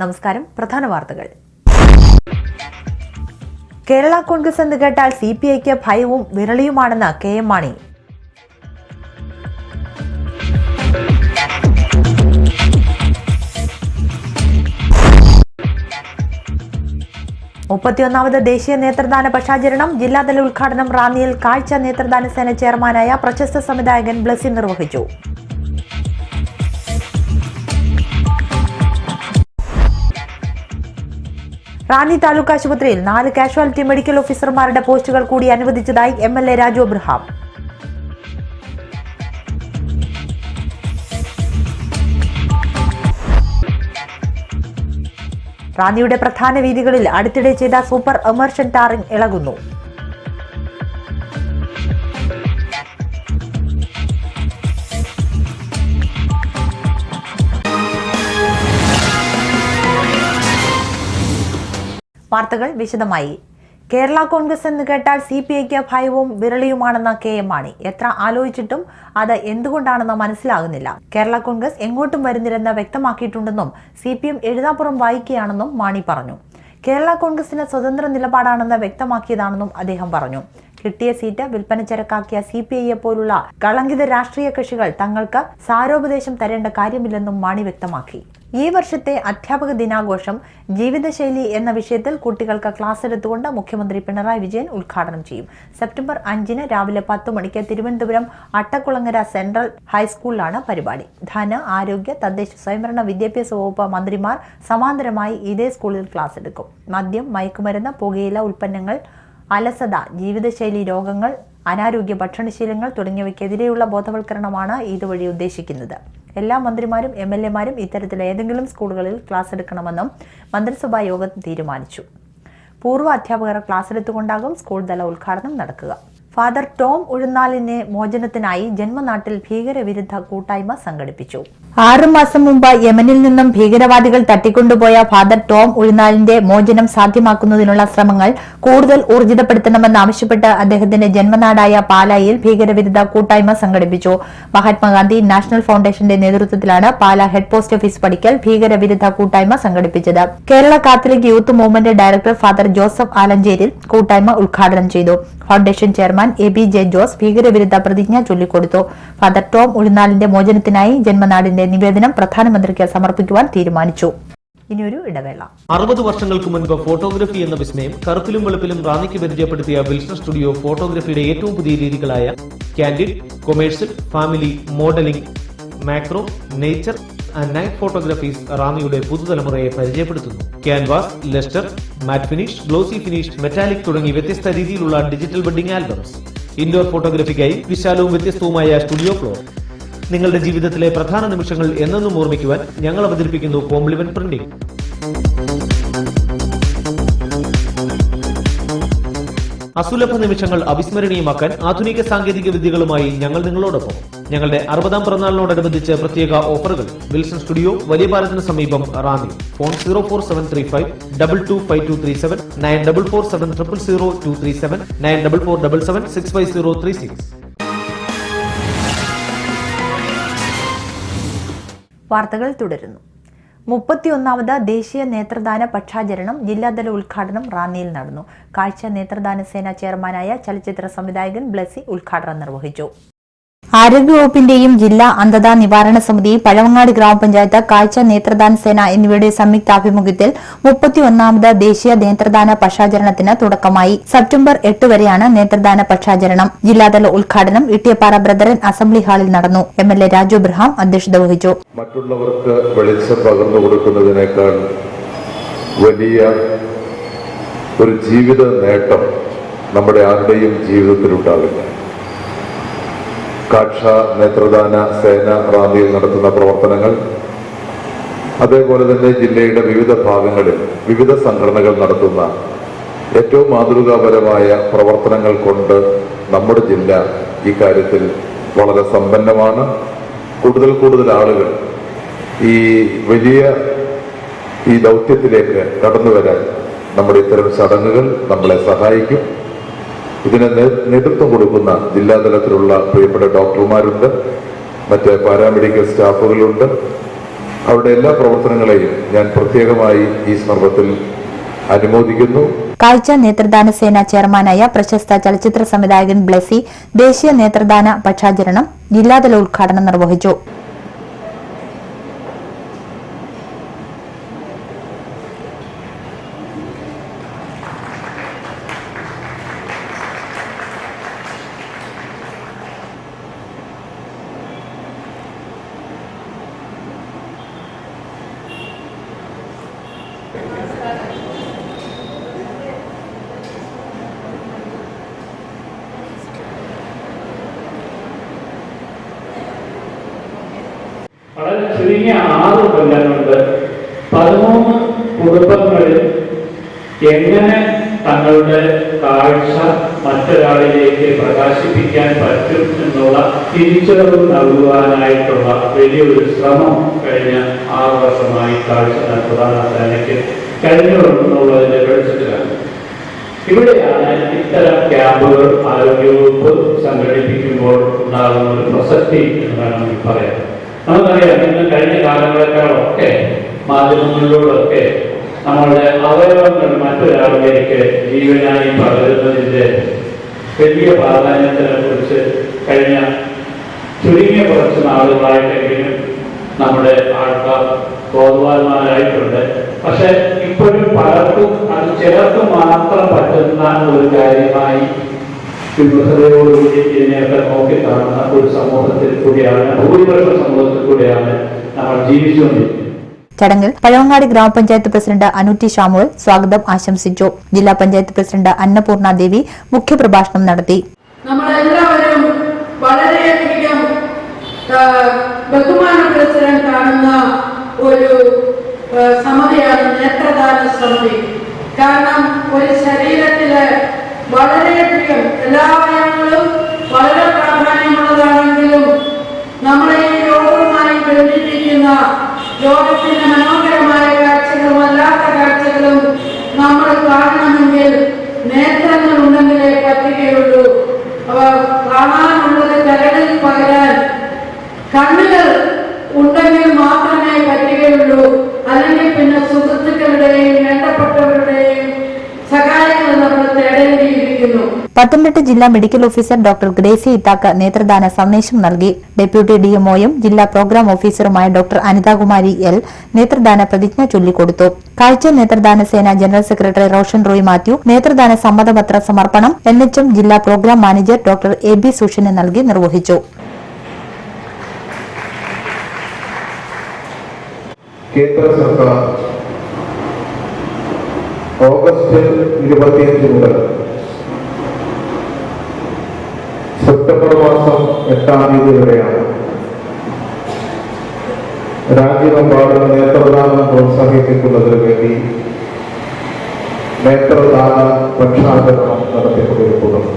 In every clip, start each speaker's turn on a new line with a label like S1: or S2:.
S1: നമസ്കാരം. പ്രധാന വാർത്തകൾ. കേരള കോൺഗ്രസ് എന്ന് കേട്ടാൽ CPIക്ക് ഭയവും വിരളിയുമാണെന്ന് KM മാണി. മുപ്പത്തിയൊന്നാമത് ദേശീയ നേത്രദാന പക്ഷാചരണം ജില്ലാതല ഉദ്ഘാടനം റാന്നിയിൽ കാഴ്ച നേത്രദാന സേന ചെയർമാനായ പ്രശസ്ത സംവിധായകൻ ബ്ലസ്സി നിർവഹിച്ചു. റാന്നി താലൂക്ക് ആശുപത്രിയിൽ 4 കാഷ്വാലിറ്റി മെഡിക്കൽ ഓഫീസർമാരുടെ പോസ്റ്റുകൾ കൂടി അനുവദിച്ചതായി MLA രാജു അബ്രഹാം. റാന്നിയുടെ പ്രധാന വീതികളിൽ അടുത്തിടെ ചെയ്ത സൂപ്പർ എമർഷൻ ടാറിംഗ് ഇളകുന്നു. വാർത്തകൾ വിശദമായി. കേരള കോൺഗ്രസ് എന്ന് കേട്ടാൽ CPIക്ക് ഭയവും വിരളിയുമാണെന്ന KM മാണി. എത്ര ആലോചിച്ചിട്ടും അത് എന്തുകൊണ്ടാണെന്ന് മനസ്സിലാകുന്നില്ല. കേരള കോൺഗ്രസ് എങ്ങോട്ടും വരുന്നില്ലെന്ന് വ്യക്തമാക്കിയിട്ടുണ്ടെന്നും CPM എഴുതാപ്പുറം വായിക്കുകയാണെന്നും മാണി പറഞ്ഞു. കേരള കോൺഗ്രസിന് സ്വതന്ത്ര നിലപാടാണെന്ന് വ്യക്തമാക്കിയതാണെന്നും അദ്ദേഹം പറഞ്ഞു. കിട്ടിയ സീറ്റ് വിൽപ്പന ചരക്കാക്കിയ CPIയെ പോലുള്ള കളങ്കിത രാഷ്ട്രീയ കക്ഷികൾ തങ്ങൾക്ക് സാരോപദേശം തരേണ്ട കാര്യമില്ലെന്നും മാണി വ്യക്തമാക്കി. ഈ വർഷത്തെ അധ്യാപക ദിനാഘോഷം ജീവിതശൈലി എന്ന വിഷയത്തിൽ കുട്ടികൾക്ക് ക്ലാസ് എടുത്തുകൊണ്ട് മുഖ്യമന്ത്രി പിണറായി വിജയൻ ഉദ്ഘാടനം ചെയ്യും. സെപ്റ്റംബർ 5 രാവിലെ 10 മണിക്ക് തിരുവനന്തപുരം അട്ടക്കുളങ്ങര സെൻട്രൽ ഹൈസ്കൂളിലാണ് പരിപാടി. ധന, ആരോഗ്യ, തദ്ദേശ സ്വയംഭരണ, വിദ്യാഭ്യാസ വകുപ്പ് മന്ത്രിമാർ സമാന്തരമായി ഇതേ സ്കൂളിൽ ക്ലാസ് എടുക്കും. മദ്യം, മയക്കുമരുന്ന്, പുകയില ഉൽപ്പന്നങ്ങൾ, അലസത, ജീവിതശൈലി രോഗങ്ങൾ, അനാരോഗ്യ ഭക്ഷണശീലങ്ങൾ തുടങ്ങിയവയ്ക്കെതിരെയുള്ള ബോധവൽക്കരണമാണ് ഇതുവഴി ഉദ്ദേശിക്കുന്നത്. എല്ലാ മന്ത്രിമാരും MLA മാരും ഇത്തരത്തിൽ ഏതെങ്കിലും സ്കൂളുകളിൽ ക്ലാസ് എടുക്കണമെന്നും മന്ത്രിസഭാ യോഗം തീരുമാനിച്ചു. പൂർവ്വ അധ്യാപകർ ക്ലാസ് എടുത്തുകൊണ്ടാകും സ്കൂൾ തല ഉദ്ഘാടനം നടക്കുക. ഫാദർ ടോം ഉഴുന്നാലിനെ മോചനത്തിനായി ജന്മനാട്ടിൽ ഭീകരവിരുദ്ധ കൂട്ടായ്മ സംഘടിപ്പിച്ചു. 6 മാസം മുമ്പ് യമനിൽ നിന്നും ഭീകരവാദികൾ തട്ടിക്കൊണ്ടുപോയ ഫാദർ ടോം ഉഴുന്നാലിന്റെ മോചനം സാധ്യമാക്കുന്നതിനുള്ള ശ്രമങ്ങൾ കൂടുതൽ ഊർജിതപ്പെടുത്തണമെന്നാവശ്യപ്പെട്ട് അദ്ദേഹത്തിന്റെ ജന്മനാടായ പാലായിൽ ഭീകരവിരുദ്ധ കൂട്ടായ്മ സംഘടിപ്പിച്ചു. മഹാത്മാഗാന്ധി നാഷണൽ ഫൗണ്ടേഷന്റെ നേതൃത്വത്തിലാണ് പാലാ ഹെഡ് പോസ്റ്റ് ഓഫീസ് പടിക്കൽ ഭീകരവിരുദ്ധ കൂട്ടായ്മ സംഘടിപ്പിച്ചത്. Kerala Catholic youth movement director Father Joseph Alancheril കൂട്ടായ്മ ഉദ്ഘാടനം ചെയ്തു. ഫൗണ്ടേഷൻ ചെയർമാൻ ABJ ജോസ് ഭീകരവിരുദ്ധ പ്രതിജ്ഞ ചൊല്ലിക്കൊടുത്തു. ഫാദർ ടോം ഉഴുന്നാലിന്റെ മോചനത്തിനായി ജന്മനാടിന്റെ നിവേദനം പ്രധാനമന്ത്രിക്ക് സമർപ്പിക്കുവാൻ തീരുമാനിച്ചു. ഇനിയൊരു ഇടവേള.
S2: 60 വർഷങ്ങൾക്ക് മുൻപ് ഫോട്ടോഗ്രഫി എന്ന വിസ്മയം കറുപ്പിലും വെളുപ്പിലും റാന്നിക്ക് പരിചയപ്പെടുത്തിയ വിൽസൺ സ്റ്റുഡിയോ ഫോട്ടോഗ്രഫിയുടെ ഏറ്റവും പുതിയ രീതികളായ candid, commercial, family, modelling, macro, nature and night photographies റാന്നിയുടെ പുതുതലമുറയെ പരിചയപ്പെടുത്തുന്നു. Canvas, lustre, matt finish, glossy finish, metallic തുടങ്ങി വ്യത്യസ്ത രീതിയിലുള്ള ഡിജിറ്റൽ വെഡിംഗ് ആൽബംസ്. ഇൻഡോർ ഫോട്ടോഗ്രഫിക്കായി വിശാലവും വ്യത്യസ്തവുമായ സ്റ്റുഡിയോ ഫ്ലോർ. നിങ്ങളുടെ ജീവിതത്തിലെ പ്രധാന നിമിഷങ്ങൾ എന്നെന്നും ഓർമ്മിക്കുവാൻ ഞങ്ങൾ അവതരിപ്പിക്കുന്നു കോംപ്ലിമെന്റ് പ്രിന്റിംഗ്. അസുലഭ നിമിഷങ്ങൾ അവിസ്മരണീയമാക്കാൻ ആധുനിക സാങ്കേതിക വിദ്യകളുമായി ഞങ്ങൾ നിങ്ങളോടൊപ്പം. ഞങ്ങളുടെ 60ാം പിറന്നാളിനോടനുബന്ധിച്ച് പ്രത്യേക ഓഫറുകൾ. വിൽസൺ സ്റ്റുഡിയോ, വലിയ പാലത്തിന് സമീപം, റാന്നി. ഫോൺ 04735 225237 9447000237 9447 65036.
S1: വാർത്തകൾ തുടരുന്നു. 31ാമത് ദേശീയ നേത്രദാന പക്ഷാചരണം ജില്ലാതല ഉദ്ഘാടനം റാന്നിയിൽ നടന്നു. കാഴ്ച നേത്രദാന സേന ചെയർമാനായ ചലച്ചിത്ര സംവിധായകൻ ബ്ലസ്സി ഉദ്ഘാടനം നിർവഹിച്ചു. ആരോഗ്യവകുപ്പിന്റെയും ജില്ലാ അന്ധതാ നിവാരണ സമിതി, പഴവങ്ങാടി ഗ്രാമപഞ്ചായത്ത്, കാഴ്ച നേത്രദാന സേന എന്നിവയുടെ സംയുക്താഭിമുഖ്യത്തിൽ 31ാമത് ദേശീയ നേത്രദാന പക്ഷാചരണത്തിന് തുടക്കമായി. സെപ്റ്റംബർ 8 വരെയാണ് നേത്രദാന പക്ഷാചരണം. ജില്ലാതല ഉദ്ഘാടനം ഇട്ടിയപ്പാറ ബ്രദറൻ അസംബ്ലി ഹാളിൽ നടന്നു. MLA രാജു അബ്രഹാം അധ്യക്ഷത വഹിച്ചു.
S3: മറ്റുള്ളവർക്ക് വെളിച്ചം പകർന്നു കൊടുക്കുന്നതിനേക്കാൾ വലിയ ഒരു ജീവിത നേട്ടം നമ്മുടെ ആരുടെയും ജീവിതത്തിലുണ്ടാവില്ല. കാഴ്ച നേത്രദാന സേന റാന്നിയിൽ നടത്തുന്ന പ്രവർത്തനങ്ങൾ, അതേപോലെ തന്നെ ജില്ലയുടെ വിവിധ ഭാഗങ്ങളിൽ വിവിധ സംഘടനകൾ നടത്തുന്ന ഏറ്റവും മാതൃകാപരമായ പ്രവർത്തനങ്ങൾ കൊണ്ട് നമ്മുടെ ജില്ല ഈ കാര്യത്തിൽ വളരെ സമ്പന്നമാണ്. കൂടുതൽ ആളുകൾ ഈ വലിയ ദൗത്യത്തിലേക്ക് കടന്നു വരാൻ നമ്മുടെ ഇത്തരം ചടങ്ങുകൾ നമ്മളെ സഹായിക്കും. ഇതിന് നേതൃത്വം കൊടുക്കുന്ന ജില്ലാതലത്തിലുള്ള പ്രിയപ്പെട്ട ഡോക്ടർമാരുണ്ട്, മറ്റ് പാരാമെഡിക്കൽ സ്റ്റാഫുകളുണ്ട്. അവരുടെ എല്ലാ പ്രവർത്തനങ്ങളെയും ഞാൻ പ്രത്യേകമായി ഈ സന്ദർഭത്തിൽ അനുമോദിക്കുന്നു.
S1: കാഴ്ച നേത്രദാന സേന ചെയർമാനായ പ്രശസ്ത ചലച്ചിത്ര സംവിധായകൻ ബ്ലെസി ദേശീയ നേത്രദാന പക്ഷാചരണം ജില്ലാതല ഉദ്ഘാടനം നിർവഹിച്ചു.
S4: വളരെ ചുരുങ്ങിയ 6 കൊല്ലം കൊണ്ട് 13 കുടുംബങ്ങളിൽ എങ്ങനെ തങ്ങളുടെ കാഴ്ച മറ്റൊരാളിലേക്ക് പ്രകാശിപ്പിക്കാൻ പറ്റും എന്നുള്ള തിരിച്ചറിവ് നൽകുവാനായിട്ടുള്ള വലിയൊരു ശ്രമം കഴിഞ്ഞ 6 വർഷമായി കാഴ്ച പ്രധാന സേനയ്ക്ക് കഴിഞ്ഞുള്ളതിന്റെ വെളിച്ചത്തിലാണ്. ഇവിടെയാണ് ഇത്തരം ക്യാമ്പുകൾ ആരോഗ്യവകുപ്പ് സംഘടിപ്പിക്കുമ്പോൾ ഉണ്ടാകുന്ന ഒരു പ്രസക്തി എന്ന് വേണമെങ്കിൽ പറയാം. നമുക്കറിയാം, ഇന്ന് കഴിഞ്ഞ കാലങ്ങളെക്കാളൊക്കെ മാധ്യമങ്ങളിലൂടെയൊക്കെ നമ്മളുടെ അവയവങ്ങൾ മറ്റൊരാളിലേക്ക് ജീവനായി പകരുന്നതിൻ്റെ വലിയ പ്രാധാന്യത്തിനെ കുറിച്ച് കഴിഞ്ഞ ചുരുങ്ങിയ കുറച്ച് നാളുകളായിട്ടെങ്കിലും നമ്മുടെ ആൾക്കാർ ബോധവാന്മാരായിട്ടുണ്ട്. പക്ഷെ ഇപ്പോഴും പലർക്കും അത് ചിലർക്ക് മാത്രം പറ്റുന്ന ഒരു കാര്യമായി വിമുഖതയോടുകൂടി ഇതിനെയൊക്കെ നോക്കിക്കാണുന്ന ഒരു സമൂഹത്തിൽ കൂടിയാണ്, ഭൂരിപക്ഷ സമൂഹത്തിൽ കൂടിയാണ് നമ്മൾ ജീവിച്ചുകൊണ്ടിരിക്കുന്നത്.
S1: ചടങ്ങിൽ പഴവങ്ങാടി ഗ്രാമപഞ്ചായത്ത് പ്രസിഡന്റ് അനുറ്റി ഷാമുൽ സ്വാഗതം ആശംസിച്ചു. ജില്ലാ പഞ്ചായത്ത് പ്രസിഡന്റ് അന്നപൂർണ ദേവി മുഖ്യപ്രഭാഷണം നടത്തി.
S5: നമ്മളെല്ലാവരും വളരെയധികം ബഹുമാനം പുലർത്താൻ കാണുന്ന ഒരു സമിതിയാണ് നേത്രദാന സമിതി. കാരണം ഒരു ശരീരത്തില് വളരെയധികം എല്ലാ അവയവങ്ങളും വളരെ പ്രാധാന്യമുള്ളതാണെങ്കിലും നമ്മളെ ഈ ലോകവുമായി ബന്ധിപ്പിക്കുന്ന ലോകത്തിന്റെ മനോഹരമായ കാഴ്ചകളും അല്ലാത്ത കാഴ്ചകളും നമ്മൾ കാണണമെങ്കിൽ നേത്രങ്ങൾ ഉണ്ടെങ്കിലേ പറ്റുകയുള്ളൂ. അവ കാണാനുള്ളത് കരടിൽ പകരാൻ കണ്ണുകൾ ഉണ്ടെങ്കിൽ മാത്രമേ പറ്റുകയുള്ളൂ. അല്ലെങ്കിൽ പിന്നെ സുഹൃത്തുക്കളുടെയും വേണ്ടപ്പെട്ടവരുടെയും സഹായങ്ങൾ നമ്മൾ തേടേണ്ടിയിരിക്കുന്നു.
S1: പത്തനംതിട്ട ജില്ലാ മെഡിക്കൽ ഓഫീസർ ഡോക്ടർ ഗ്രേസി ഇത്താക്ക് നേത്രദാന സന്ദേശം നൽകി. ഡെപ്യൂട്ടി ഡിഎംഒയും ജില്ലാ പ്രോഗ്രാം ഓഫീസറുമായ ഡോക്ടർ അനിതാകുമാരി എൽ നേത്രദാന പ്രതിജ്ഞ ചൊല്ലിക്കൊടുത്തു. കാഴ്ച നേത്രദാന സേന ജനറൽ സെക്രട്ടറി റോഷൻ റോയ് മാത്യു നേത്രദാന സമ്മതപത്ര സമർപ്പണം NHM ജില്ലാ പ്രോഗ്രാം മാനേജർ ഡോക്ടർ AB സുഷന് നൽകി നിർവഹിച്ചു.
S3: കേന്ദ്ര സർക്കാർ ഓഗസ്റ്റ് 25 മുതൽ സെപ്റ്റംബർ മാസം 8-ാം തീയതി വരെയാണ് രാജ്യമെമ്പാടും നേത്രദാനം പ്രോത്സാഹിപ്പിക്കുന്നതിന് വേണ്ടി നേത്രദാന പക്ഷാചരണം നടത്തിക്കൊണ്ടിരിക്കുന്നത്.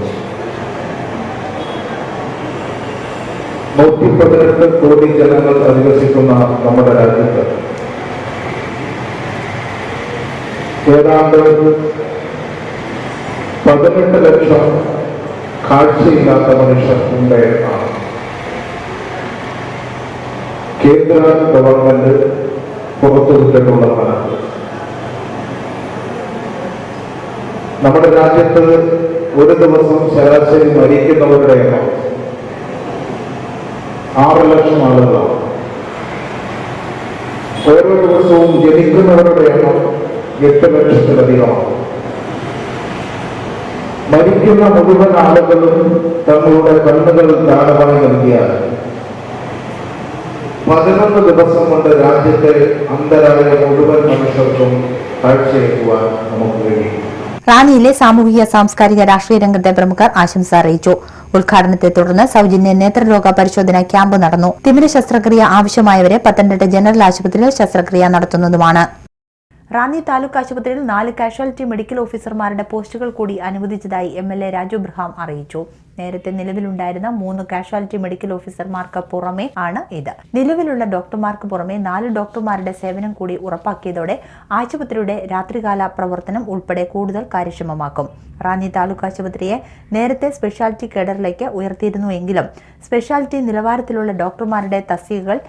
S3: 118 കോടി ജനങ്ങൾ അധിവസിക്കുന്ന നമ്മുടെ രാജ്യത്ത് ഏതാണ്ട് 18 ലക്ഷം കാഴ്ചയില്ലാത്ത മനുഷ്യർ ഉണ്ട് എന്നാണ് കേന്ദ്ര ഗവൺമെന്റ് പുറത്തുവിട്ടിട്ടുള്ള കണക്ക്. നമ്മുടെ രാജ്യത്ത് ഒരു ദിവസം ശരാശരി മരിക്കുന്നവരുടെ എണ്ണം 6 ലക്ഷം ആളുകളാണ്. ഓരോ ദിവസവും ജനിക്കുന്നവരുടെ എണ്ണം 8 ലക്ഷത്തിലധികമാണ്. മരിക്കുന്ന മുഴുവൻ ആളുകളും തങ്ങളുടെ കണ്ണുകൾ ദാനമായി നൽകിയാൽ 11 ദിവസം കൊണ്ട് രാജ്യത്തെ അന്ധരായ മുഴുവൻ മനുഷ്യർക്കും കാഴ്ചയേക്കുവാൻ നമുക്ക് കഴിയും.
S1: റാന്നിയിലെ സാമൂഹിക സാംസ്കാരിക രാഷ്ട്രീയ രംഗത്തെ പ്രമുഖർ ആശംസ അറിയിച്ചു. ഉദ്ഘാടനത്തെ തുടർന്ന് സൌജന്യ നേത്രരോഗ പരിശോധന ക്യാമ്പ് നടന്നു. തിമിര ശസ്ത്രക്രിയ ആവശ്യമായവരെ പത്തനംതിട്ട ജനറൽ ആശുപത്രിയിൽ ശസ്ത്രക്രിയ നടത്തുന്നതുമാണ്. റാന്നി താലൂക്ക് ആശുപത്രിയിൽ 4 കാഷ്വാലിറ്റി മെഡിക്കൽ ഓഫീസർമാരുടെ പോസ്റ്റുകൾ കൂടി അനുവദിച്ചതായി MLA രാജു ബ്രഹാം അറിയിച്ചു. നേരത്തെ നിലവിലുണ്ടായിരുന്ന 3 കാഷ്വാലിറ്റി മെഡിക്കൽ ഓഫീസർമാർക്ക് പുറമെ ആണ് ഇത്. നിലവിലുള്ള ഡോക്ടർമാർക്ക് പുറമെ 4 ഡോക്ടർമാരുടെ സേവനം കൂടി ഉറപ്പാക്കിയതോടെ ആശുപത്രിയുടെ രാത്രികാല പ്രവർത്തനം ഉൾപ്പെടെ കൂടുതൽ കാര്യക്ഷമമാക്കും. റാന്നി താലൂക്ക് ആശുപത്രിയെ നേരത്തെ സ്പെഷ്യാലിറ്റി കേഡറിലേക്ക് ഉയർത്തിയിരുന്നുവെങ്കിലും സ്പെഷ്യാലിറ്റി നിലവാരത്തിലുള്ള ഡോക്ടർമാരുടെ തസ്തികകൾ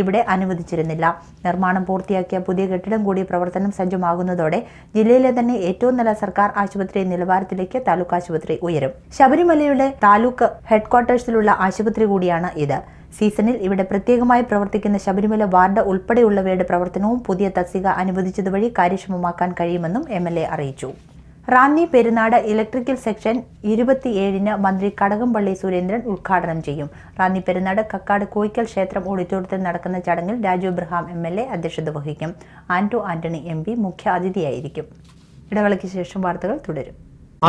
S1: ഇവിടെ അനുവദിച്ചിരുന്നില്ല. നിർമ്മാണം പൂർത്തിയാക്കിയ പുതിയ കെട്ടിടം കൂടി പ്രവർത്തനം സജ്ജമാകുന്നതോടെ ജില്ലയിലെ തന്നെ ഏറ്റവും നല്ല സർക്കാർ ആശുപത്രി നിലവാരത്തിലേക്ക് താലൂക്ക് ആശുപത്രി ഉയരും. ശബരിമലയുടെ താലൂക്ക് ഹെഡ്ക്വാർട്ടേഴ്സിലുള്ള ആശുപത്രി കൂടിയാണ് ഇത്. സീസണിൽ ഇവിടെ പ്രത്യേകമായി പ്രവർത്തിക്കുന്ന ശബരിമല വാർഡ് ഉൾപ്പെടെയുള്ളവയുടെ പ്രവർത്തനവും പുതിയ തസ്തിക അനുവദിച്ചതുവഴി കാര്യക്ഷമമാക്കാൻ കഴിയുമെന്നും MLA അറിയിച്ചു. റാന്നി പെരുന്നാട് ഇലക്ട്രിക്കൽ സെക്ഷൻ 27-ന് മന്ത്രി കടകംപള്ളി സുരേന്ദ്രൻ ഉദ്ഘാടനം ചെയ്യും. റാന്നി പെരുന്നാട് കക്കാട് കോയിക്കൽ ക്ഷേത്രം ഓഡിറ്റോറിയത്തിൽ നടക്കുന്ന ചടങ്ങിൽ രാജു എബ്രഹാം MLA അധ്യക്ഷത വഹിക്കും. ആന്റോ ആന്റണി MP മുഖ്യ അതിഥിയായിരിക്കും. ഇടവേളയ്ക്ക് ശേഷം വാർത്തകൾ തുടരും.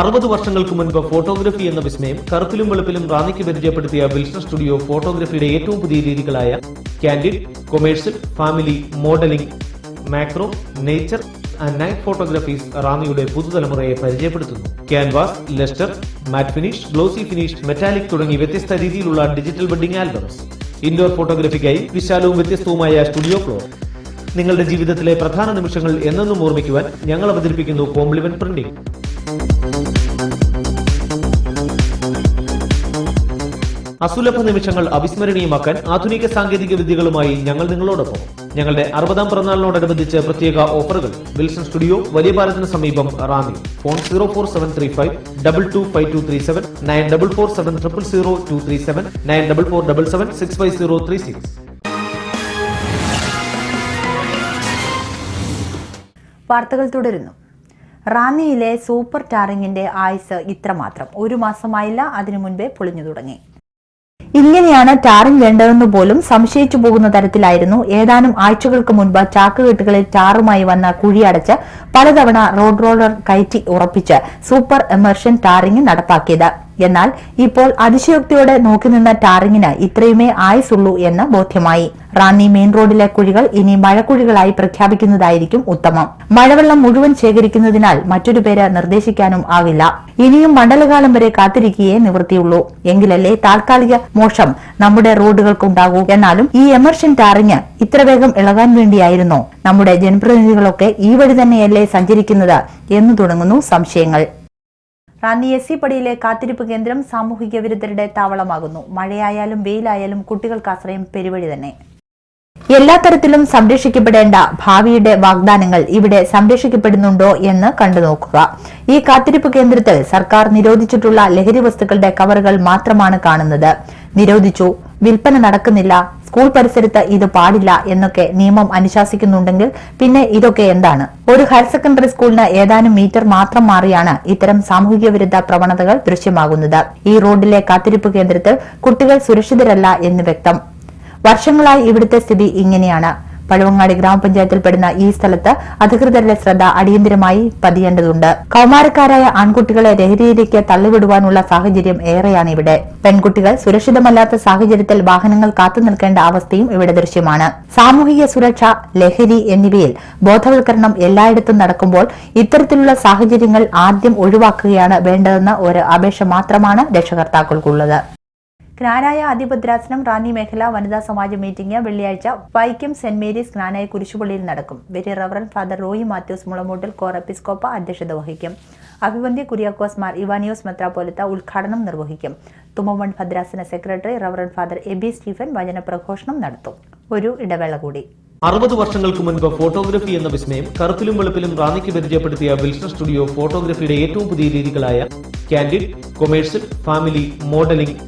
S2: 60 വർഷങ്ങൾക്ക് മുൻപ് ഫോട്ടോഗ്രഫി എന്ന വിസ്മയം കറുപ്പിലും വെളുപ്പിലും റാന്നിക്ക് പരിചയപ്പെടുത്തിയ വിൽസൺ സ്റ്റുഡിയോ ഫോട്ടോഗ്രഫിയുടെ ഏറ്റവും പുതിയ രീതികളായ candid, commercial, family, modelling, macro, nature and night photographies റാന്നിയുടെ പുതുതലമുറയെ പരിചയപ്പെടുത്തുന്നു. Canvas, lustre, matt finish, glossy finish, metallic തുടങ്ങി വ്യത്യസ്ത രീതിയിലുള്ള ഡിജിറ്റൽ വെഡിംഗ് ആൽബംസ്. ഇൻഡോർ ഫോട്ടോഗ്രഫിക്കായി വിശാലവും വ്യത്യസ്തവുമായ സ്റ്റുഡിയോ ഫ്ലോർ. നിങ്ങളുടെ ജീവിതത്തിലെ പ്രധാന നിമിഷങ്ങൾ എന്നെന്നും ഓർമ്മിക്കുവാൻ ഞങ്ങൾ അവതരിപ്പിക്കുന്നു കോംപ്ലിമെന്റ് പ്രിന്റിംഗ്. അസുലഭ നിമിഷങ്ങൾ അവിസ്മരണീയമാക്കാൻ ആധുനിക സാങ്കേതിക വിദ്യകളുമായി ഞങ്ങൾ നിങ്ങളോടൊപ്പം. ഞങ്ങളുടെ 60ാം പിറന്നാളിനോടനുബന്ധിച്ച് പ്രത്യേക ഓഫറുകൾ. വിൽസൺ സ്റ്റുഡിയോ വലിയ പാലത്തിന് സമീപം റാന്നി. ഫോൺ 04735 225237 9447000237 9477 65036.
S1: വാർത്തകൾ തുടരുന്നു. റാന്നിയിലെ സൂപ്പർ ടാറിങ്ങിന്റെ ആയുസ് ഇത്രമാത്രം. 1 മാസമായില്ല, അതിനു മുൻപേ പൊളിഞ്ഞു തുടങ്ങി. ഇങ്ങനെയാണ് ടാറിംഗ് വേണ്ടതെന്ന് പോലും സംശയിച്ചു പോകുന്ന തരത്തിലായിരുന്നു ഏതാനും ആഴ്ചകൾക്ക് മുൻപ് ചാക്കുകെട്ടുകളിൽ ടാറുമായി വന്ന കുഴിയടച്ച് പലതവണ റോഡ് റോളർ കയറ്റി ഉറപ്പിച്ച് സൂപ്പർ എമർഷൻ ടാറിംഗ് നടപ്പാക്കിയത്. എന്നാൽ ഇപ്പോൾ അതിശയോക്തിയോടെ നോക്കിനിന്ന ടാറിങ്ങിന് ഇത്രയുമേ ആയുസുള്ളൂ എന്ന് ബോധ്യമായി. റാന്നി മെയിൻ റോഡിലെ കുഴികൾ ഇനി മഴക്കുഴികളായി പ്രഖ്യാപിക്കുന്നതായിരിക്കും ഉത്തമം. മഴവെള്ളം മുഴുവൻ ശേഖരിക്കുന്നതിനാൽ മറ്റൊരു പേര് നിർദ്ദേശിക്കാനും ആകില്ല. ഇനിയും മണ്ഡലകാലം വരെ കാത്തിരിക്കുകയേ നിവൃത്തിയുള്ളൂ. എങ്കിലല്ലേ താൽക്കാലിക മോശം നമ്മുടെ റോഡുകൾക്കുണ്ടാകൂ. എന്നാലും ഈ എമർഷൻ ടാറിങ് ഇത്ര വേഗം ഇളകാൻ വേണ്ടിയായിരുന്നോ നമ്മുടെ ജനപ്രതിനിധികളൊക്കെ ഈ വഴി തന്നെയല്ലേ സഞ്ചരിക്കുന്നത് എന്ന് തുടങ്ങുന്നു സംശയങ്ങൾ. റാന്നി SC പടിയിലെ കാത്തിരിപ്പ് കേന്ദ്രം സാമൂഹിക വിരുദ്ധരുടെ താവളമാകുന്നു. മഴയായാലും വെയിലായാലും കുട്ടികൾക്ക് ആശ്രയം പെരുവഴി തന്നെ. എല്ലാ തരത്തിലും സംരക്ഷിക്കപ്പെടേണ്ട ഭാവിയുടെ വാഗ്ദാനങ്ങൾ ഇവിടെ സംരക്ഷിക്കപ്പെടുന്നുണ്ടോ എന്ന് കണ്ടുനോക്കുക. ഈ കാത്തിരിപ്പ് കേന്ദ്രത്തിൽ സർക്കാർ നിരോധിച്ചിട്ടുള്ള ലഹരി വസ്തുക്കളുടെ കവറുകൾ മാത്രമാണ് കാണുന്നത്. നിരോധിച്ചു, വിൽപ്പന നടക്കുന്നില്ല, സ്കൂൾ പരിസരത്ത് ഇത് പാടില്ല എന്നൊക്കെ നിയമം അനുശാസിക്കുന്നുണ്ടെങ്കിൽ പിന്നെ ഇതൊക്കെ എന്താണ്? ഒരു ഹയർ സെക്കൻഡറി സ്കൂളിന് ഏതാനും മീറ്റർ മാത്രം മാറിയാണ് ഇത്തരം സാമൂഹിക വിരുദ്ധ പ്രവണതകൾ ദൃശ്യമാകുന്നത്. ഈ റോഡിലെ കാത്തിരിപ്പ് കേന്ദ്രത്തിൽ കുട്ടികൾ സുരക്ഷിതരല്ല എന്ന് വ്യക്തം. വർഷങ്ങളായി ഇവിടുത്തെ സ്ഥിതി ഇങ്ങനെയാണ്. പഴവങ്ങാടി ഗ്രാമപഞ്ചായത്തിൽപ്പെടുന്ന ഈ സ്ഥലത്ത് അധികൃതരുടെ ശ്രദ്ധ അടിയന്തരമായി പതിയേണ്ടതുണ്ട്. കൌമാരക്കാരായ ആൺകുട്ടികളെ ലഹരിയിലേക്ക് തള്ളിവിടുവാനുള്ള സാഹചര്യം ഏറെയാണ് ഇവിടെ. പെൺകുട്ടികൾ സുരക്ഷിതമല്ലാത്ത സാഹചര്യത്തിൽ വാഹനങ്ങൾ കാത്തുനിൽക്കേണ്ട അവസ്ഥയും ഇവിടെ ദൃശ്യമാണ്. സാമൂഹിക സുരക്ഷ, ലഹരി എന്നിവയിൽ ബോധവൽക്കരണം എല്ലായിടത്തും നടക്കുമ്പോൾ ഇത്തരത്തിലുള്ള സാഹചര്യങ്ങൾ ആദ്യം ഒഴിവാക്കുകയാണ് വേണ്ടതെന്ന ഒരു അപേക്ഷ മാത്രമാണ് രക്ഷകർത്താക്കൾക്കുള്ളത്. ജ്ഞാനായ അതിഭദ്രാസനം റാന്നി മേഖല വനിതാ സമാജ മീറ്റിംഗ് വെള്ളിയാഴ്ച വൈക്കം സെന്റ് മേരീസ് ജ്ഞാനായ കുരിശുപള്ളിയിൽ നടക്കും. Very reverend Father Roy Mathews Mulamoottil Cor Episcopa അധ്യക്ഷത വഹിക്കും. അഭിവന്ദ്യ കുര്യാക്കോസ് മാർ ഇവാനിയോസ് മെത്രാപ്പോലിത്ത ഉദ്ഘാടനം നിർവഹിക്കും. തുമ്മവൺ ഭദ്രാസന secretary reverend Father Eby Stephen വചനപ്രഘോഷണം നടത്തും. ഒരു ഇടവേള കൂടി.
S2: 60 വർഷങ്ങൾക്ക് മുൻപ് ഫോട്ടോഗ്രഫി എന്ന വിസ്മയം കറുപ്പിലും വെളുപ്പിലും റാന്നിക്ക് പരിചയപ്പെടുത്തിയ വിൽസൺ സ്റ്റുഡിയോ ഫോട്ടോഗ്രഫിയുടെ ഏറ്റവും പുതിയ രീതികളായ candid, commercial, family, modelling,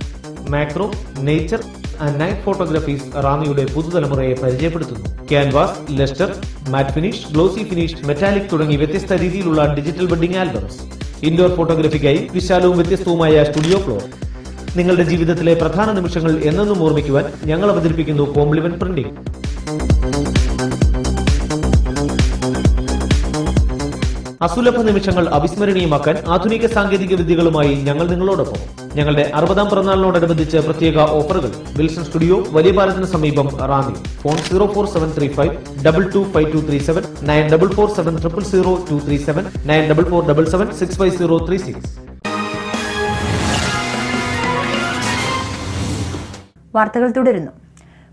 S2: macro, nature and night photographies റാന്നിയുടെ പുതുതലമുറയെ പരിചയപ്പെടുത്തുന്നു. Canvas, lustre, matt finish, glossy finish, metallic തുടങ്ങി വ്യത്യസ്ത രീതിയിലുള്ള ഡിജിറ്റൽ വെഡിംഗ് ആൽബംസ്. ഇൻഡോർ ഫോട്ടോഗ്രഫിക്കായി വിശാലവും വ്യത്യസ്തവുമായ സ്റ്റുഡിയോ ഫ്ലോർ. നിങ്ങളുടെ ജീവിതത്തിലെ പ്രധാന നിമിഷങ്ങൾ എന്നെന്നും ഓർമ്മിക്കുവാൻ ഞങ്ങൾ അവതരിപ്പിക്കുന്നു കോംപ്ലിമെന്റ് പ്രിന്റിംഗ്. അസുലഭ നിമിഷങ്ങൾ അവിസ്മരണീയമാക്കാൻ ആധുനിക സാങ്കേതിക വിദ്യകളുമായി ഞങ്ങൾ നിങ്ങളോടൊപ്പം. ഞങ്ങളുടെ 60ാം പിറന്നാളിനോടനുബന്ധിച്ച് പ്രത്യേക ഓഫറുകൾ. വിൽസൺ സ്റ്റുഡിയോ വലിയ പാലത്തിന് സമീപം റാന്നി. ഫോൺ 04735 225237 9447000237 9477 65036.
S1: വാർത്തകൾ തുടരുന്നു.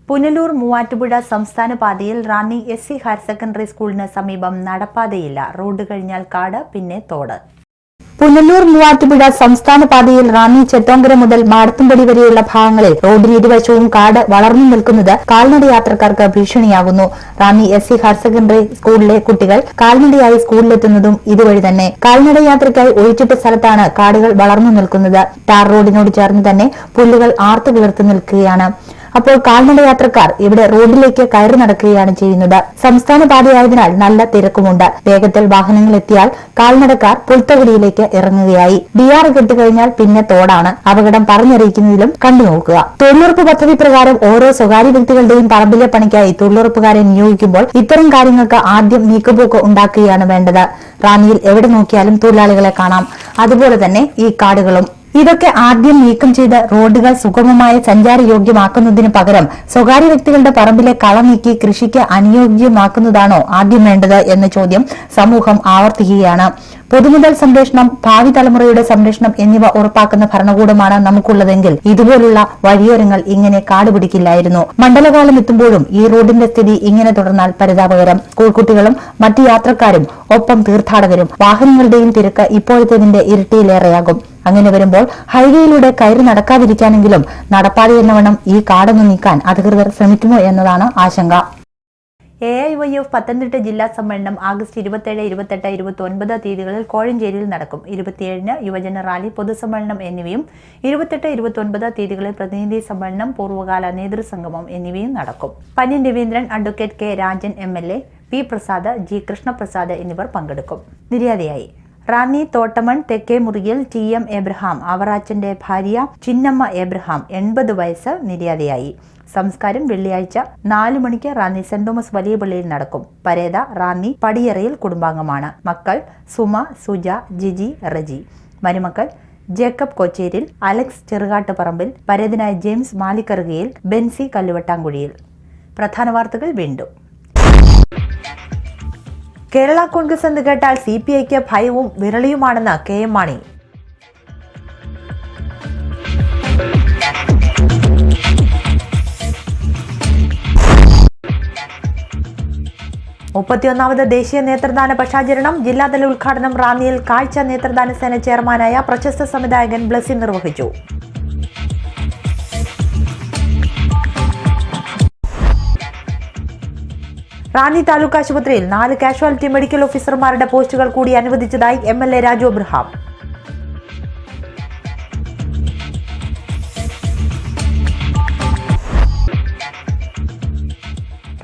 S1: പുനലൂർ മൂവാറ്റുപുഴ സംസ്ഥാന പാതയിൽ റാന്നി SC ഹയർ സെക്കൻഡറി സ്കൂളിന് സമീപം നടപ്പാതയില്ല. റോഡ് കഴിഞ്ഞാൽ കാട്, പിന്നെ തോട്. പുനലൂർ മൂവാറ്റുപുഴ സംസ്ഥാന പാതയിൽ റാന്നി ചെത്തോങ്കര മുതൽ മാടത്തുംപടി വരെയുള്ള ഭാഗങ്ങളിൽ റോഡിന് ഇരുവശവും കാട് വളർന്നു നിൽക്കുന്നത് കാൽനട യാത്രക്കാർക്ക് ഭീഷണിയാകുന്നു. റാന്നി SC ഹയർ സെക്കൻഡറി സ്കൂളിലെ കുട്ടികൾ കാൽനടയായി സ്കൂളിലെത്തുന്നതും ഇതുവഴി തന്നെ. കാൽനട യാത്രയ്ക്കായി ഒഴിച്ചിട്ട സ്ഥലത്താണ് കാടുകൾ വളർന്നു നിൽക്കുന്നത്. ടാർ റോഡിനോട് ചേർന്ന് തന്നെ പുല്ലുകൾ ആർത്തു കിളിർത്തു നിൽക്കുകയാണ്. അപ്പോൾ കാൽനട യാത്രക്കാർ ഇവിടെ റോഡിലേക്ക് കയറി നടക്കുകയാണ് ചെയ്യുന്നത്. സംസ്ഥാന പാതയായതിനാൽ നല്ല തിരക്കുമുണ്ട്. വേഗത്തിൽ വാഹനങ്ങൾ എത്തിയാൽ കാൽനടക്കാർ പുൽത്തകിടിയിലേക്ക് ഇറങ്ങുകയായി. DR കെട്ടുകഴിഞ്ഞാൽ പിന്നെ തോടാണ്. അപകടം പറഞ്ഞറിയിക്കുന്നതിലും കണ്ടുനോക്കുക. തൊഴിലുറപ്പ് പദ്ധതി പ്രകാരം ഓരോ സ്വകാര്യ വ്യക്തികളുടെയും പറമ്പിലെ പണിക്കായി തൊഴിലുറപ്പുകാരെ നിയോഗിക്കുമ്പോൾ ഇത്തരം കാര്യങ്ങൾക്ക് ആദ്യം നീക്കുപോക്ക് ഉണ്ടാക്കുകയാണ് വേണ്ടത്. റാന്നിയിൽ എവിടെ നോക്കിയാലും തൊഴിലാളികളെ കാണാം. അതുപോലെ തന്നെ ഈ കാടുകളും. ഇതൊക്കെ ആദ്യം നീക്കം ചെയ്ത് റോഡുകൾ സുഗമമായ സഞ്ചാരയോഗ്യമാക്കുന്നതിന് പകരം സ്വകാര്യ വ്യക്തികളുടെ പറമ്പിലെ കള നീക്കി കൃഷിക്ക് അനുയോജ്യമാക്കുന്നതാണോ ആദ്യം വേണ്ടത് എന്ന ചോദ്യം സമൂഹം ആവർത്തിക്കുകയാണ്. പൊതുമുതൽ സംരക്ഷണം, ഭാവി തലമുറയുടെ സംരക്ഷണം എന്നിവ ഉറപ്പാക്കുന്ന ഭരണകൂടമാണ് നമുക്കുള്ളതെങ്കിൽ ഇതുപോലുള്ള വഴിയോരങ്ങൾ ഇങ്ങനെ കാടുപിടിക്കില്ലായിരുന്നു. മണ്ഡലകാലം എത്തുമ്പോഴും ഈ റോഡിന്റെ സ്ഥിതി ഇങ്ങനെ തുടർന്നാൽ പരിതാപകരം. സ്കൂൾ കുട്ടികളും മറ്റു യാത്രക്കാരും ഒപ്പം തീർത്ഥാടകരും വാഹനങ്ങളുടെയും തിരക്ക് ഇപ്പോഴത്തേതിന്റെ ഇരട്ടിയിലേറെയാകും. അങ്ങനെ വരുമ്പോൾ ഹൈവേയിലൂടെ കയറി നടക്കാതിരിക്കാനെങ്കിലും നടപ്പാതയെന്നവണ്ണം ഈ കാടൊന്നു നീക്കാൻ അധികൃതർ ശ്രമിക്കുമോ എന്നതാണ് ആശങ്ക. AIYF പത്തനംതിട്ട ജില്ലാ സമ്മേളനം ആഗസ്റ്റ് 27, 28, 29 തീയതികളിൽ കോഴഞ്ചേരിയിൽ നടക്കും. 27-ന് യുവജന റാലി, പൊതുസമ്മേളനം എന്നിവയും 28, 29 തീയതികളിൽ പ്രതിനിധി സമ്മേളനം, പൂർവ്വകാല നേതൃസംഗമം എന്നിവയും നടക്കും. Pannyan Raveendran, advocate K. Rajan MLA, P. Prasad, G. Krishnaprasad എന്നിവർ പങ്കെടുക്കും. നിര്യാതയായി റാന്നി തോട്ടമൺ തെക്കേ മുറിയിൽ TM എബ്രഹാം അവറാച്ചന്റെ ഭാര്യ ചിന്നമ്മ എബ്രഹാം 80 വയസ്സ് നിര്യാതയായി. സംസ്കാരം വെള്ളിയാഴ്ച 4 മണിക്ക് റാന്നി സെന്റ് തോമസ് വലിയ പള്ളിയിൽ നടക്കും. പരേത റാന്നി പടിയറയിൽ കുടുംബാംഗമാണ്. മക്കൾ സുമ, സുജ, ജിജി, റജി. മരുമക്കൾ ജേക്കബ് കൊച്ചേരിൽ, അലക്സ് ചെറുകാട്ടുപറമ്പിൽ, പരേതനായ ജെയിംസ് മാലിക്കറുകയിൽ, ബെൻസി കല്ലുവട്ടാങ്കുഴിയിൽ. പ്രധാന വാർത്തകൾ വീണ്ടും. കേരള കോൺഗ്രസ് എന്ന് കേട്ടാൽ CPIക്ക് ഭയവും വിരളിയുമാണെന്ന് KM മാണി. മുപ്പത്തിയൊന്നാമത് ദേശീയ നേത്രദാന പക്ഷാചരണം ജില്ലാതല ഉദ്ഘാടനം റാന്നിയിൽ കാഴ്ച നേത്രദാന സേന ചെയർമാനായ പ്രശസ്ത സംവിധായകൻ ബ്ലസി നിർവഹിച്ചു. റാന്നി താലൂക്ക് ആശുപത്രിയിൽ 4 കാഷ്വാലിറ്റി മെഡിക്കൽ ഓഫീസർമാരുടെ പോസ്റ്റുകൾ കൂടി അനുവദിച്ചതായി MLA രാജു അബ്രഹാം.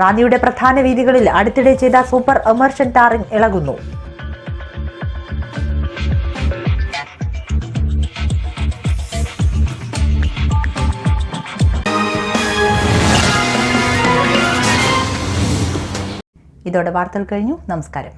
S1: റാന്നിയുടെ പ്രധാന വീതികളിൽ അടുത്തിടെ ചെയ്ത സൂപ്പർ എമർഷൻ ടാറിംഗ് ഇളകുന്നു. ഇതോടെ വാർത്തകൾ കഴിഞ്ഞു. നമസ്കാരം.